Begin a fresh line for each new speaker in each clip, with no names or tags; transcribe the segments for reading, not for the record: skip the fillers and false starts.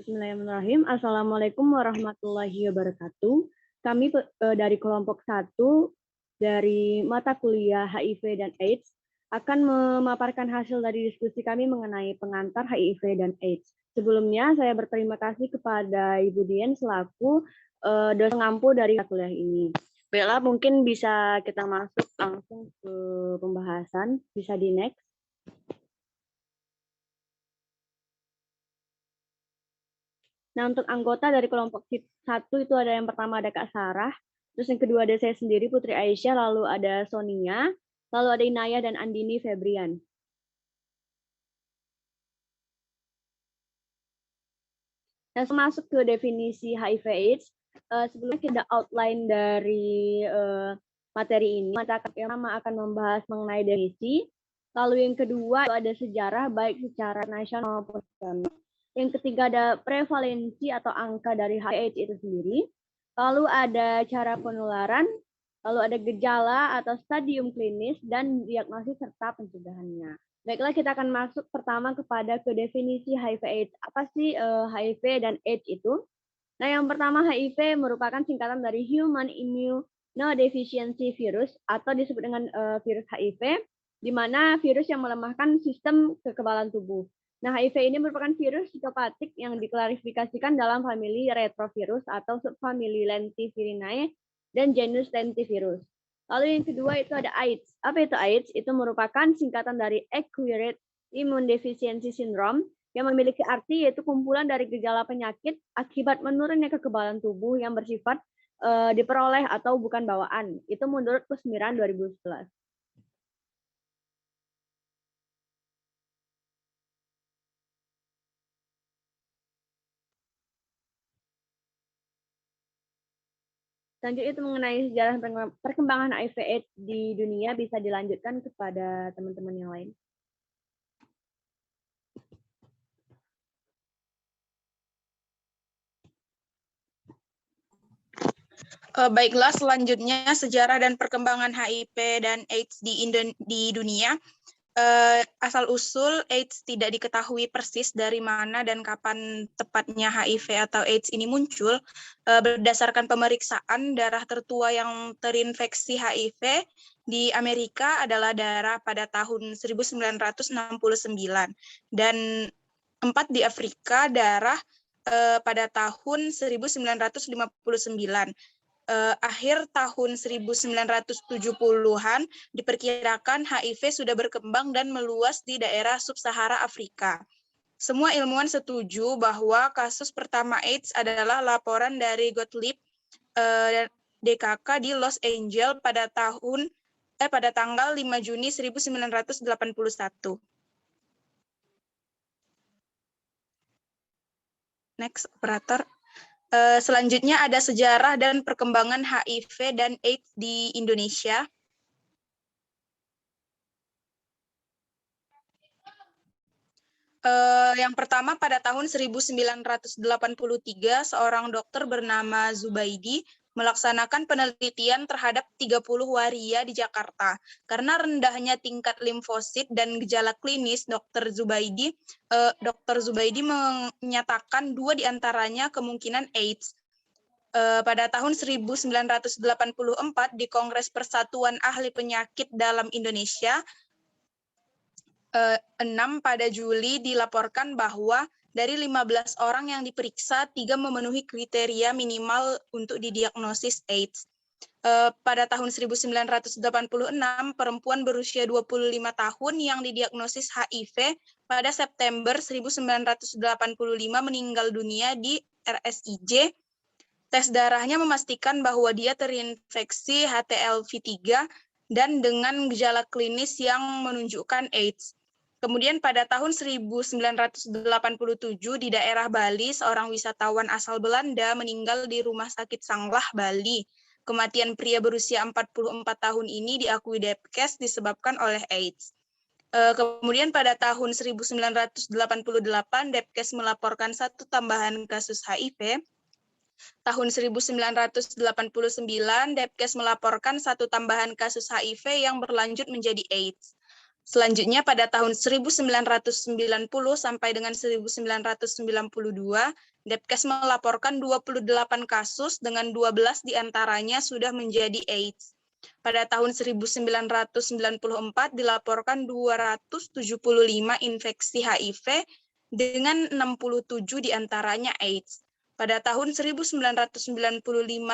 Bismillahirrahmanirrahim. Assalamualaikum warahmatullahi wabarakatuh. Kami dari kelompok 1 dari mata kuliah HIV dan AIDS akan memaparkan hasil dari diskusi kami mengenai pengantar HIV dan AIDS. Sebelumnya saya berterima kasih kepada Ibu Dian selaku dosen pengampu dari kuliah ini. Baiklah, mungkin bisa kita masuk langsung ke pembahasan. Bisa di next. Nah, untuk anggota dari kelompok 1 itu ada yang pertama ada Kak Sarah, terus yang kedua ada saya sendiri Putri Aisyah, lalu ada Sonia, lalu ada Inaya dan Andini Febrian. Nah, masuk ke definisi HIV/AIDS, sebelumnya kita outline dari materi ini. Mata yang pertama akan membahas mengenai definisi, lalu yang kedua ada sejarah baik secara nasional maupun internasional. Yang ketiga ada prevalensi atau angka dari HIV/AIDS itu sendiri. Lalu ada cara penularan, lalu ada gejala atau stadium klinis, dan diagnosis serta pencegahannya. Baiklah, kita akan masuk pertama kepada ke definisi HIV/AIDS. Apa sih HIV dan AIDS itu? Nah, yang pertama HIV merupakan singkatan dari Human Immunodeficiency Virus atau disebut dengan virus HIV, di mana virus yang melemahkan sistem kekebalan tubuh. Nah, HIV ini merupakan virus sitopatik yang diklasifikasikan dalam famili retrovirus atau subfamili Lentivirinae dan genus Lentivirus. Lalu yang kedua itu ada AIDS. Apa itu AIDS? Itu merupakan singkatan dari Acquired Immune Deficiency Syndrome yang memiliki arti yaitu kumpulan dari gejala penyakit akibat menurunnya kekebalan tubuh yang bersifat diperoleh atau bukan bawaan. Itu menurut Kusmiran 2011. Selanjutnya itu mengenai sejarah perkembangan HIV/AIDS di dunia bisa dilanjutkan kepada teman-teman yang lain.
Baiklah, selanjutnya sejarah dan perkembangan HIV dan AIDS di dunia. Asal-usul AIDS tidak diketahui persis dari mana dan kapan tepatnya HIV atau AIDS ini muncul. Berdasarkan pemeriksaan, darah tertua yang terinfeksi HIV di Amerika adalah darah pada tahun 1969 dan 4 di Afrika darah pada tahun 1959. Akhir tahun 1970-an diperkirakan HIV sudah berkembang dan meluas di daerah sub-Sahara Afrika. Semua ilmuwan setuju bahwa kasus pertama AIDS adalah laporan dari Gottlieb DKK di Los Angeles pada tanggal 5 Juni 1981. Next, operator. Selanjutnya ada sejarah dan perkembangan HIV dan AIDS di Indonesia. Yang pertama pada tahun 1983, seorang dokter bernama Zubaidi melaksanakan penelitian terhadap 30 waria di Jakarta. Karena rendahnya tingkat limfosit dan gejala klinis, Dr. Zubaidi menyatakan 2 diantaranya kemungkinan AIDS. Pada tahun 1984 di Kongres Persatuan Ahli Penyakit dalam Indonesia, 6 pada Juli dilaporkan bahwa dari 15 orang yang diperiksa, 3 memenuhi kriteria minimal untuk didiagnosis AIDS. Pada tahun 1986, perempuan berusia 25 tahun yang didiagnosis HIV pada September 1985 meninggal dunia di RSIJ. Tes darahnya memastikan bahwa dia terinfeksi HTLV-3 dan dengan gejala klinis yang menunjukkan AIDS. Kemudian pada tahun 1987 di daerah Bali, seorang wisatawan asal Belanda meninggal di Rumah Sakit Sanglah, Bali. Kematian pria berusia 44 tahun ini diakui Depkes disebabkan oleh AIDS. Kemudian pada tahun 1988, Depkes melaporkan 1 tambahan kasus HIV. Tahun 1989, Depkes melaporkan 1 tambahan kasus HIV yang berlanjut menjadi AIDS. Selanjutnya pada tahun 1990 sampai dengan 1992, Depkes melaporkan 28 kasus dengan 12 diantaranya sudah menjadi AIDS. Pada tahun 1994 dilaporkan 275 infeksi HIV dengan 67 diantaranya AIDS. Pada tahun 1995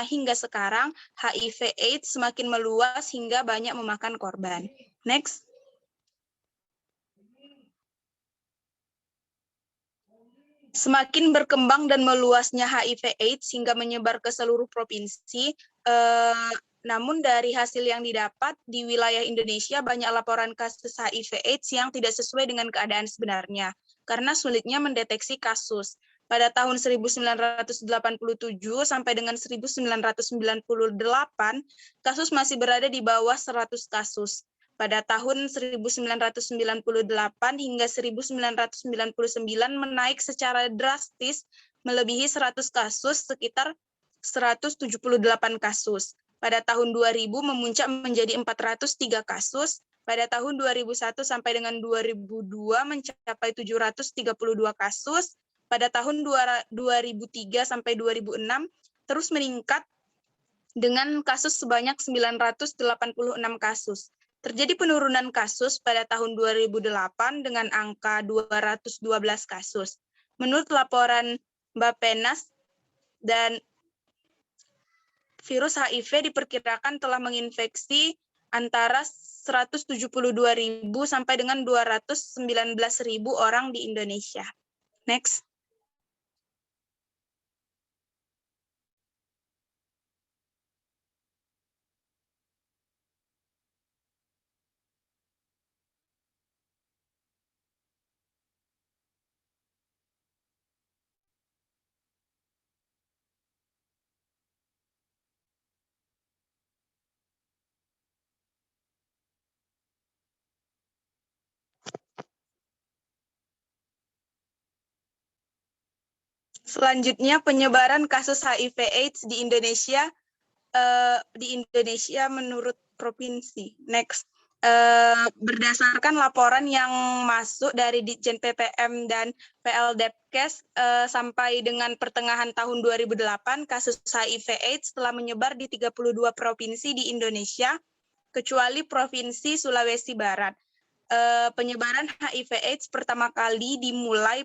hingga sekarang, HIV AIDS semakin meluas hingga banyak memakan korban. Next. Semakin berkembang dan meluasnya HIV AIDS hingga menyebar ke seluruh provinsi, namun dari hasil yang didapat di wilayah Indonesia banyak laporan kasus HIV AIDS yang tidak sesuai dengan keadaan sebenarnya, karena sulitnya mendeteksi kasus. Pada tahun 1987 sampai dengan 1998, kasus masih berada di bawah 100 kasus. Pada tahun 1998 hingga 1999 menaik secara drastis melebihi 100 kasus, sekitar 178 kasus. Pada tahun 2000 memuncak menjadi 403 kasus. Pada tahun 2001 sampai dengan 2002 mencapai 732 kasus. Pada tahun 2003 sampai 2006 terus meningkat dengan kasus sebanyak 986 kasus. Terjadi penurunan kasus pada tahun 2008 dengan angka 212 kasus. Menurut laporan Bappenas, dan virus HIV diperkirakan telah menginfeksi antara 172.000 sampai dengan 219.000 orang di Indonesia. Next. Selanjutnya, penyebaran kasus HIV/AIDS di Indonesia menurut provinsi. Next. Berdasarkan laporan yang masuk dari Ditjen PPM dan PLDepkes sampai dengan pertengahan tahun 2008, kasus HIV/AIDS telah menyebar di 32 provinsi di Indonesia, kecuali Provinsi Sulawesi Barat. Penyebaran HIV/AIDS pertama kali dimulai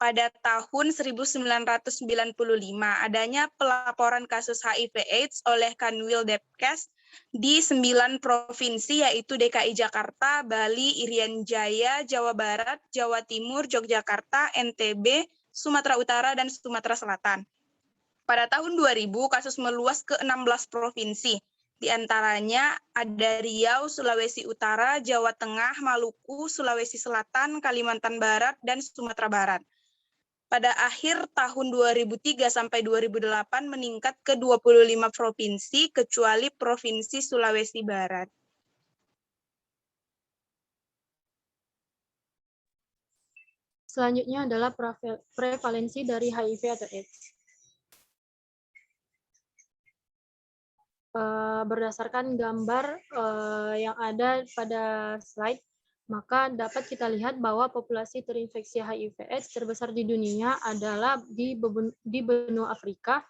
pada tahun 1995, adanya pelaporan kasus HIV/AIDS oleh Kanwil Depkes di 9 provinsi, yaitu DKI Jakarta, Bali, Irian Jaya, Jawa Barat, Jawa Timur, Yogyakarta, NTB, Sumatera Utara, dan Sumatera Selatan. Pada tahun 2000, kasus meluas ke 16 provinsi. Di antaranya ada Riau, Sulawesi Utara, Jawa Tengah, Maluku, Sulawesi Selatan, Kalimantan Barat, dan Sumatera Barat. Pada akhir tahun 2003 sampai 2008 meningkat ke 25 provinsi, kecuali Provinsi Sulawesi Barat.
Selanjutnya adalah prevalensi dari HIV atau AIDS. Berdasarkan gambar yang ada pada slide, maka dapat kita lihat bahwa populasi terinfeksi HIV/AIDS terbesar di dunia adalah di benua Afrika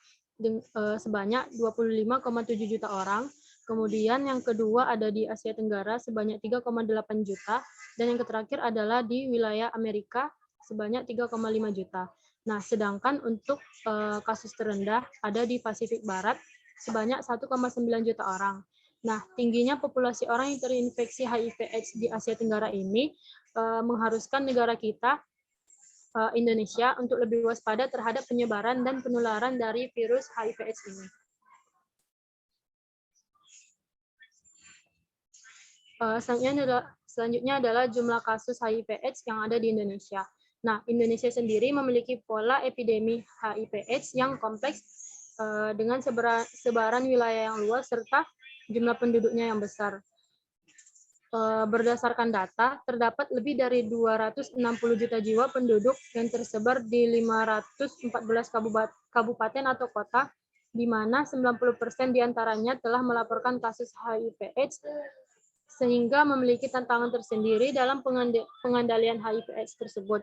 sebanyak 25,7 juta orang. Kemudian yang kedua ada di Asia Tenggara sebanyak 3,8 juta. Dan yang terakhir adalah di wilayah Amerika sebanyak 3,5 juta. Nah, sedangkan untuk kasus terendah ada di Pasifik Barat sebanyak 1,9 juta orang. Nah, tingginya populasi orang yang terinfeksi HIV/AIDS di Asia Tenggara ini mengharuskan negara kita, Indonesia, untuk lebih waspada terhadap penyebaran dan penularan dari virus HIV/AIDS ini. Selanjutnya adalah jumlah kasus HIV/AIDS yang ada di Indonesia. Nah, Indonesia sendiri memiliki pola epidemi HIV/AIDS yang kompleks dengan sebaran wilayah yang luas serta jumlah penduduknya yang besar. Berdasarkan data, terdapat lebih dari 260 juta jiwa penduduk yang tersebar di 514 kabupaten atau kota, di mana 90% diantaranya telah melaporkan kasus HIV/AIDS. sehingga memiliki tantangan tersendiri dalam pengendalian HIV/AIDS tersebut.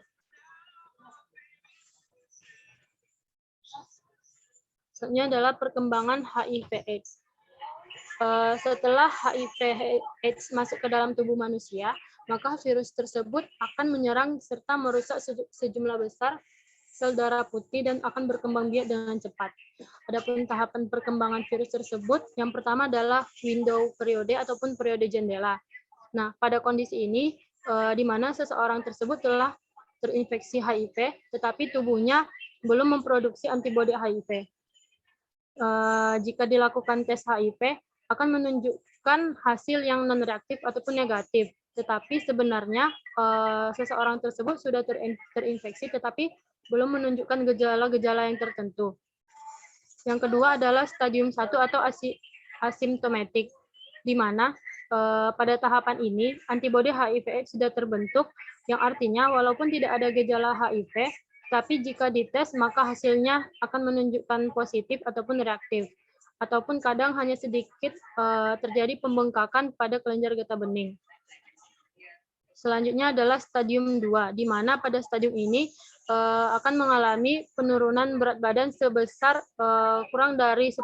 Selanjutnya adalah perkembangan HIV/AIDS. Setelah HIV/AIDS masuk ke dalam tubuh manusia, maka virus tersebut akan menyerang serta merusak sejumlah besar sel darah putih dan akan berkembang biak dengan cepat. Adapun tahapan perkembangan virus tersebut, yang pertama adalah window periode ataupun periode jendela. Nah, pada kondisi ini, di mana seseorang tersebut telah terinfeksi HIV, tetapi tubuhnya belum memproduksi antibodi HIV. Jika dilakukan tes HIV, akan menunjukkan hasil yang non-reaktif ataupun negatif. Tetapi sebenarnya seseorang tersebut sudah terinfeksi, tetapi belum menunjukkan gejala-gejala yang tertentu. Yang kedua adalah stadium 1 atau asimptomatik, di mana pada tahapan ini antibodi HIV/AIDS sudah terbentuk, yang artinya walaupun tidak ada gejala HIV, tapi jika dites maka hasilnya akan menunjukkan positif ataupun reaktif, ataupun kadang hanya sedikit terjadi pembengkakan pada kelenjar getah bening. Selanjutnya adalah stadium 2, di mana pada stadium ini akan mengalami penurunan berat badan sebesar kurang dari 10%,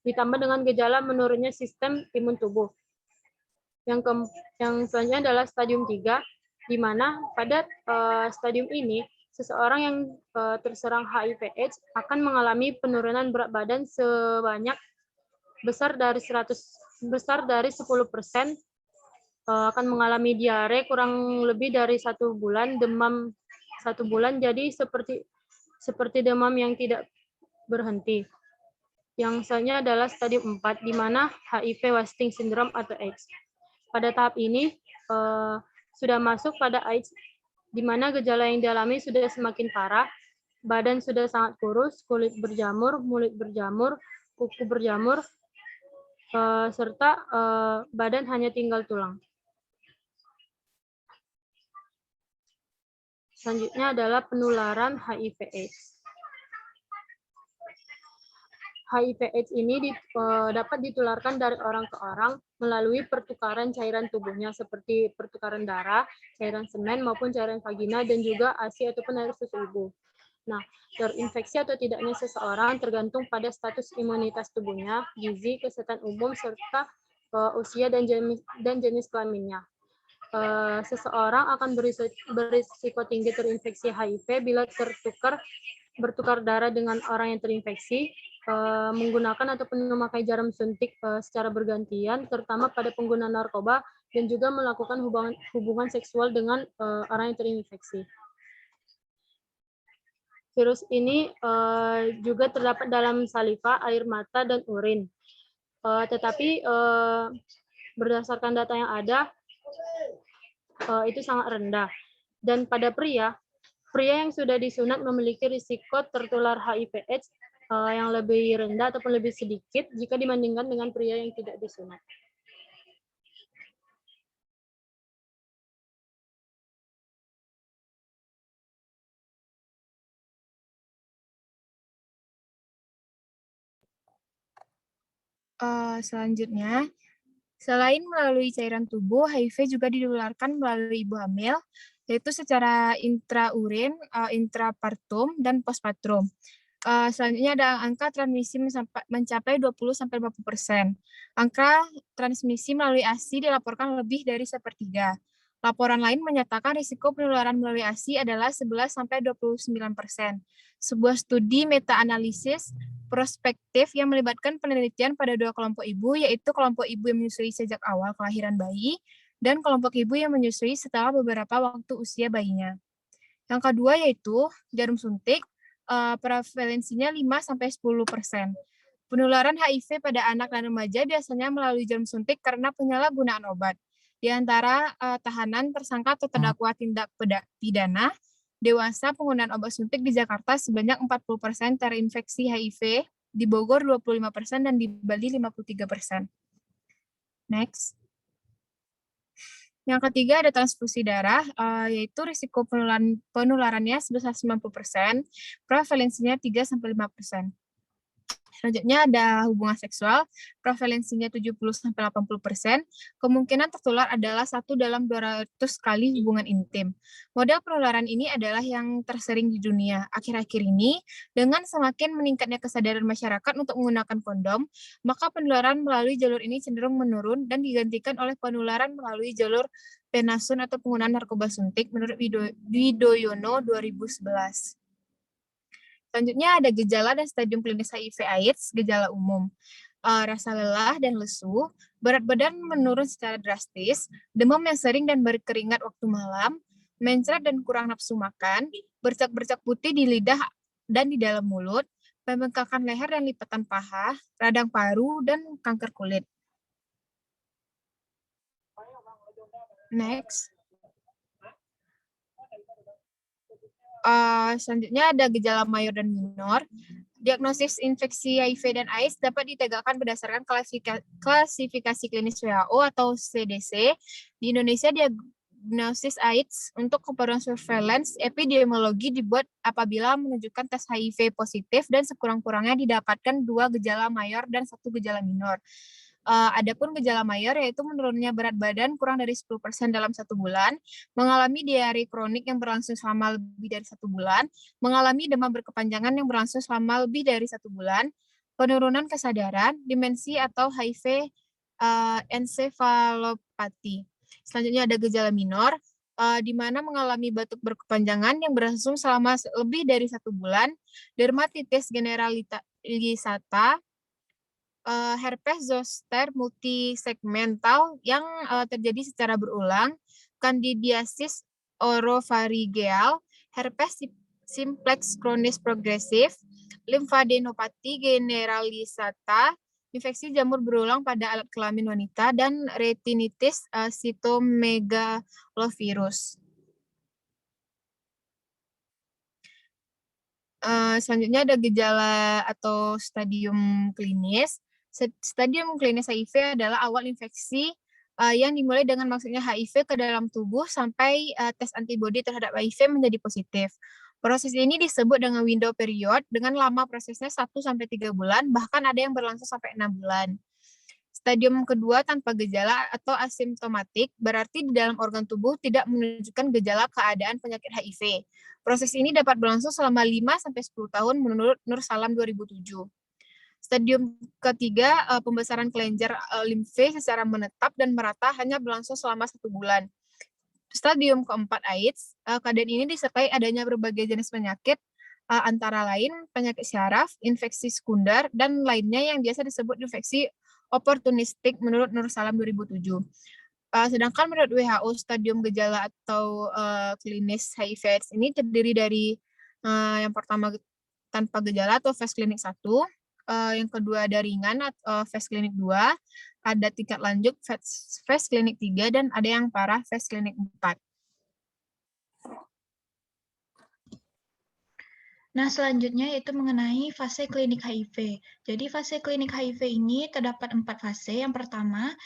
ditambah dengan gejala menurunnya sistem imun tubuh. Yang selanjutnya adalah stadium 3, di mana pada stadium ini seseorang yang terserang HIV/AIDS akan mengalami penurunan berat badan sebanyak besar dari 10%, akan mengalami diare kurang lebih dari 1 bulan, demam 1 bulan, jadi seperti demam yang tidak berhenti. Yang selanjutnya adalah stadium 4, di mana HIV wasting syndrome atau AIDS. Pada tahap ini sudah masuk pada AIDS, di mana gejala yang dialami sudah semakin parah, badan sudah sangat kurus, kulit berjamur, mulut berjamur, kuku berjamur, serta badan hanya tinggal tulang. Selanjutnya adalah penularan HIV/AIDS. HIV/AIDS ini dapat ditularkan dari orang ke orang melalui pertukaran cairan tubuhnya seperti pertukaran darah, cairan semen maupun cairan vagina, dan juga ASI ataupun air susu ibu. Nah, terinfeksi atau tidaknya seseorang tergantung pada status imunitas tubuhnya, gizi, kesehatan umum, serta usia dan jenis kelaminnya. Seseorang akan berisiko tinggi terinfeksi HIV bila bertukar darah dengan orang yang terinfeksi, menggunakan ataupun memakai jarum suntik secara bergantian, terutama pada pengguna narkoba, dan juga melakukan hubungan seksual dengan orang yang terinfeksi. Virus ini juga terdapat dalam saliva, air mata, dan urin. Tetapi berdasarkan data yang ada, itu sangat rendah. Dan pada pria yang sudah disunat memiliki risiko tertular HIV/AIDS yang lebih rendah ataupun lebih sedikit jika dibandingkan dengan pria yang tidak disunat.
Selanjutnya, selain melalui cairan tubuh, HIV juga ditularkan melalui ibu hamil, yaitu secara intraurin, intrapartum, dan postpartum. Selanjutnya ada angka transmisi mencapai 20-50%. Angka transmisi melalui ASI dilaporkan lebih dari 1/3. Laporan lain menyatakan risiko penularan melalui ASI adalah 11-29%. Sebuah studi meta-analisis prospektif yang melibatkan penelitian pada 2 kelompok ibu, yaitu kelompok ibu yang menyusui sejak awal kelahiran bayi dan kelompok ibu yang menyusui setelah beberapa waktu usia bayinya. Yang kedua yaitu jarum suntik, prevalensinya 5-10%. Penularan HIV pada anak dan remaja biasanya melalui jarum suntik karena penyalahgunaan obat. Di antara tahanan, tersangka atau terdakwa tindak pidana dewasa, penggunaan obat suntik di Jakarta sebanyak 40% terinfeksi HIV, di Bogor 25% dan di Bali 53%. Next. Yang ketiga ada transfusi darah, yaitu risiko penularannya sebesar 90%, prevalensinya 3-5%. Selanjutnya ada hubungan seksual, prevalensinya 70-80%, kemungkinan tertular adalah 1 dalam 200 kali hubungan intim. Model penularan ini adalah yang tersering di dunia. Akhir-akhir ini, dengan semakin meningkatnya kesadaran masyarakat untuk menggunakan kondom, maka penularan melalui jalur ini cenderung menurun dan digantikan oleh penularan melalui jalur penasun atau penggunaan narkoba suntik menurut Widoyono 2011. Selanjutnya ada gejala dan stadium klinis HIV/AIDS, gejala umum. Rasa lelah dan lesu, berat badan menurun secara drastis, demam yang sering dan berkeringat waktu malam, mencret dan kurang nafsu makan, bercak-bercak putih di lidah dan di dalam mulut, pembengkakan leher dan lipatan paha, radang paru, dan kanker kulit. Next. Selanjutnya ada gejala mayor dan minor. Diagnosis infeksi HIV dan AIDS dapat ditegakkan berdasarkan klasifikasi klinis WHO atau CDC. Di Indonesia, diagnosis AIDS untuk keperluan surveillance epidemiologi dibuat apabila menunjukkan tes HIV positif dan sekurang-kurangnya didapatkan 2 gejala mayor dan 1 gejala minor. Adapun gejala mayor yaitu menurunnya berat badan kurang dari 10% dalam 1 bulan, mengalami diare kronik yang berlangsung selama lebih dari 1 bulan, mengalami demam berkepanjangan yang berlangsung selama lebih dari 1 bulan, penurunan kesadaran, demensi atau HIV encephalopathy. Selanjutnya ada gejala minor, di mana mengalami batuk berkepanjangan yang berlangsung selama lebih dari 1 bulan, dermatitis generalisata, herpes zoster multisegmental yang terjadi secara berulang, candidiasis oropharyngeal, herpes simplex kronis progresif, limfadenopati generalisata, infeksi jamur berulang pada alat kelamin wanita, dan retinitis cytomegalovirus. Selanjutnya ada gejala atau stadium klinis. Stadium klinis HIV adalah awal infeksi yang dimulai dengan masuknya HIV ke dalam tubuh sampai tes antibodi terhadap HIV menjadi positif. Proses ini disebut dengan window period, dengan lama prosesnya 1-3 bulan, bahkan ada yang berlangsung sampai 6 bulan. Stadium kedua tanpa gejala atau asimptomatik, berarti di dalam organ tubuh tidak menunjukkan gejala keadaan penyakit HIV. Proses ini dapat berlangsung selama 5-10 tahun menurut Nur Salam 2007. Stadium ketiga, pembesaran kelenjar limfe secara menetap dan merata hanya berlangsung selama 1 bulan. Stadium keempat AIDS, keadaan ini disertai adanya berbagai jenis penyakit, antara lain penyakit syaraf, infeksi sekunder, dan lainnya yang biasa disebut infeksi oportunistik menurut Nur Salam 2007. Sedangkan menurut WHO, stadium gejala atau klinis HIV/AIDS ini terdiri dari yang pertama tanpa gejala atau fase klinik 1, yang kedua ada ringan atau fase klinik 2, ada tingkat lanjut fase klinik 3, dan ada yang parah fase klinik 4.
Nah, selanjutnya yaitu mengenai fase klinik HIV. Jadi fase klinik HIV ini terdapat 4 fase. Yang pertama,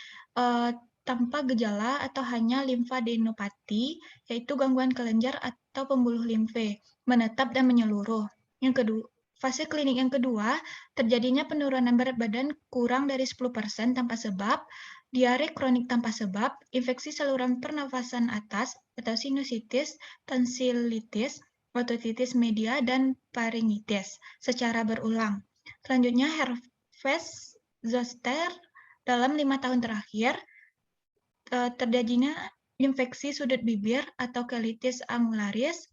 tanpa gejala atau hanya limfadenopati, yaitu gangguan kelenjar atau pembuluh limfe, menetap dan menyeluruh. Yang kedua, fase klinik yang kedua, terjadinya penurunan berat badan kurang dari 10% tanpa sebab, diare kronik tanpa sebab, infeksi saluran pernafasan atas atau sinusitis, tonsilitis, otitis media, dan faringitis secara berulang. Selanjutnya, herpes zoster dalam 5 tahun terakhir, terjadinya infeksi sudut bibir atau colitis angularis,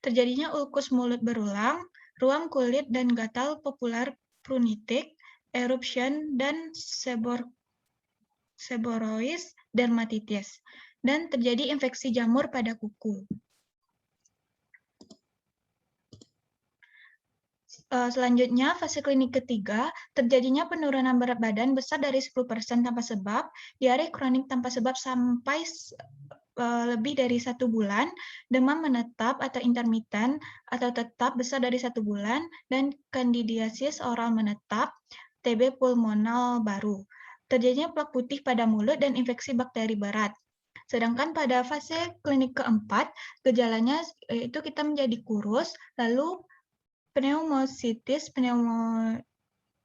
terjadinya ulkus mulut berulang, ruam kulit dan gatal popular prunitik, eruption, dan seborois dermatitis, dan terjadi infeksi jamur pada kuku. Selanjutnya, fase klinik ketiga, terjadinya penurunan berat badan besar dari 10% tanpa sebab, diare kronik tanpa sebab sampai lebih dari 1 bulan, demam menetap atau intermiten atau tetap besar dari 1 bulan, dan kandidiasis oral menetap, TB pulmonal baru. Terjadinya plak putih pada mulut dan infeksi bakteri berat. Sedangkan pada fase klinik keempat, gejalanya itu kita menjadi kurus, lalu pneumositis,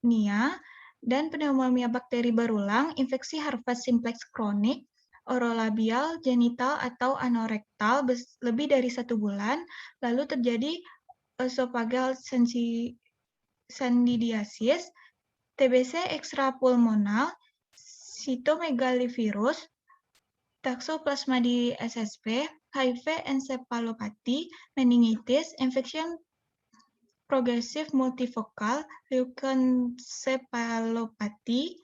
pneumonia, dan pneumonia bakteri berulang, infeksi Herpes simplex kronik, orolabial, genital, atau anorektal lebih dari 1 bulan, lalu terjadi esophageal candidiasis, TBC ekstrapulmonal, sitomegalivirus, Toxoplasma di SSP, HIV encephalopathy, meningitis, infection progresif multifocal, leukoencephalopathy,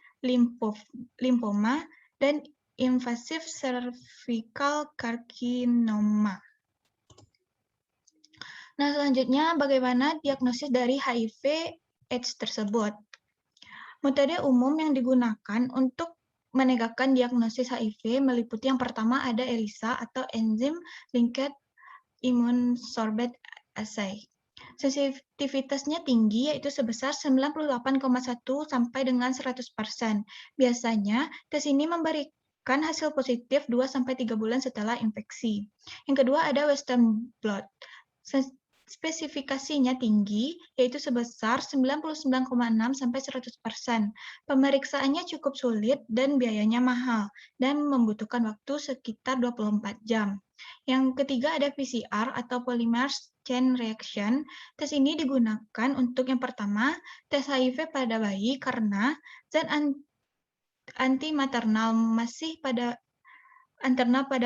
limfoma, dan invasif cervical carcinoma. Nah, selanjutnya bagaimana diagnosis dari HIV/AIDS tersebut? Metode umum yang digunakan untuk menegakkan diagnosis HIV meliputi yang pertama ada ELISA atau Enzyme Linked Immune Sorbate Assay. Sensitivitasnya tinggi yaitu sebesar 98,1 sampai dengan 100%. Biasanya tes ini memberikan hasil positif 2-3 bulan setelah infeksi. Yang kedua ada Western blot. Spesifikasinya tinggi, yaitu sebesar 99,6 sampai 100%. Pemeriksaannya cukup sulit dan biayanya mahal, dan membutuhkan waktu sekitar 24 jam. Yang ketiga ada PCR atau Polymerase Chain Reaction. Tes ini digunakan untuk yang pertama, tes HIV pada bayi karena zat antimaternal masih pada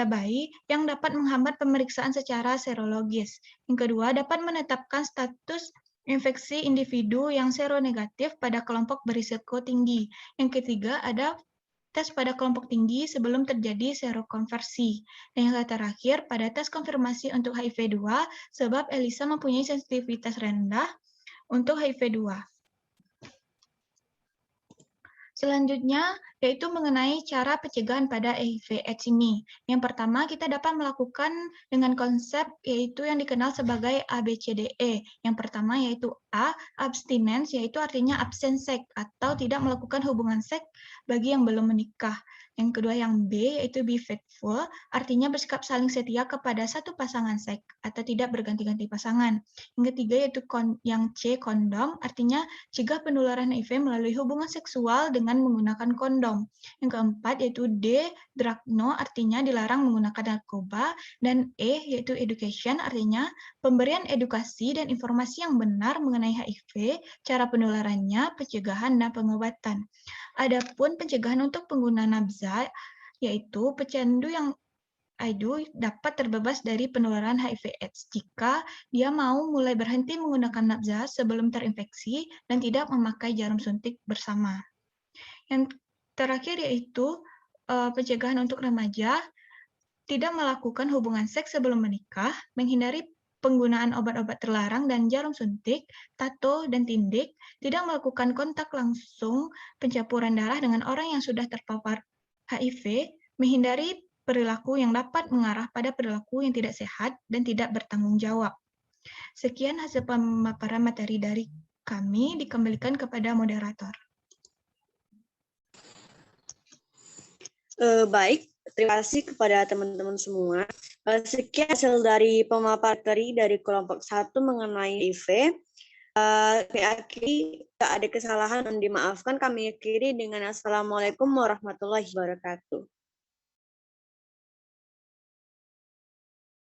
bayi yang dapat menghambat pemeriksaan secara serologis. Yang kedua, dapat menetapkan status infeksi individu yang seronegatif pada kelompok berisiko tinggi. Yang ketiga, ada tes pada kelompok tinggi sebelum terjadi serokonversi. Dan yang terakhir, pada tes konfirmasi untuk HIV-2, sebab ELISA mempunyai sensitivitas rendah untuk HIV-2. Selanjutnya, yaitu mengenai cara pencegahan pada HIV/AIDS ini. Yang pertama, kita dapat melakukan dengan konsep yaitu yang dikenal sebagai ABCDE. Yang pertama yaitu A, abstinence, yaitu artinya absen seks atau tidak melakukan hubungan seks bagi yang belum menikah. Yang kedua yang B, yaitu be faithful, artinya bersikap saling setia kepada satu pasangan seks atau tidak berganti-ganti pasangan. Yang ketiga yaitu yang C, kondom, artinya cegah penularan HIV melalui hubungan seksual dengan menggunakan kondom. Yang keempat yaitu D, drug no, artinya dilarang menggunakan narkoba. Dan E, yaitu education, artinya pemberian edukasi dan informasi yang benar mengenai HIV, cara penularannya, pencegahan, dan pengobatan. Adapun pencegahan untuk pengguna nabza, yaitu pecandu yang dapat terbebas dari penularan HIV/AIDS jika dia mau mulai berhenti menggunakan nabza sebelum terinfeksi dan tidak memakai jarum suntik bersama. Yang terakhir yaitu pencegahan untuk remaja, tidak melakukan hubungan seks sebelum menikah, menghindari penggunaan obat-obat terlarang dan jarum suntik, tato, dan tindik, tidak melakukan kontak langsung pencampuran darah dengan orang yang sudah terpapar HIV, menghindari perilaku yang dapat mengarah pada perilaku yang tidak sehat dan tidak bertanggung jawab. Sekian hasil pemaparan materi dari kami, dikembalikan kepada moderator.
Baik, terima kasih kepada teman-teman semua. Sekian hasil dari pemaparan materi dari kelompok 1 mengenai HIV. Kami akhiri, jika ada kesalahan dan dimaafkan, kami akhiri dengan Assalamualaikum warahmatullahi wabarakatuh.